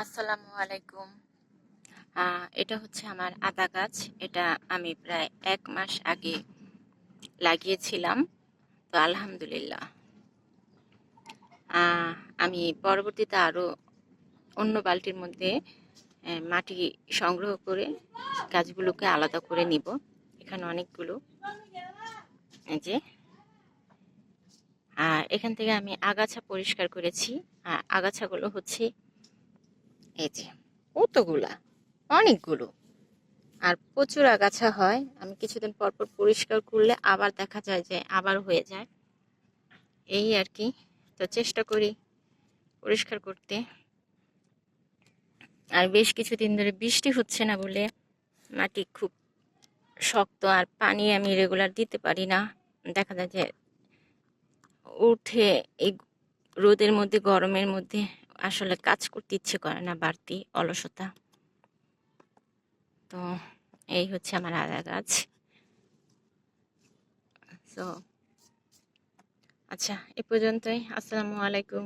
আসসালামু আলাইকুম। এটা হচ্ছে আমার আদা গাছ। এটা আমি প্রায় ১ মাস আগে লাগিয়েছিলাম। তো আলহামদুলিল্লাহ। আমি পরবর্তীতে আরো অন্য বালতির মধ্যে মাটি সংগ্রহ করে গাছগুলোকে আলাদা করে নিব। এখানে অনেকগুলো এই যে এখান থেকে আমি আগাছা পরিষ্কার করেছি। আগাছাগুলো হচ্ছে এই যে কতগুলা, অনেকগুলো। আর প্রচুর আগাছা হয়। আমি কিছুদিন পর পর পরিষ্কার করলে আবার দেখা যায় যে আবার হয়ে যায়, এই আর কি। তো চেষ্টা করি পরিষ্কার করতে। আর বেশ কিছুদিন ধরে বৃষ্টি হচ্ছে না বলে মাটি খুব শক্ত, আর পানি আমি রেগুলার দিতে পারি না। দেখা যায় যে উঠে এই রোদের মধ্যে, গরমের মধ্যে আসলে কাজ করতে ইচ্ছে করে না, বাড়তি অলসতা। তো এই হচ্ছে আমার আদা গাছ। তো আচ্ছা, এ পর্যন্তই। আসসালামু আলাইকুম।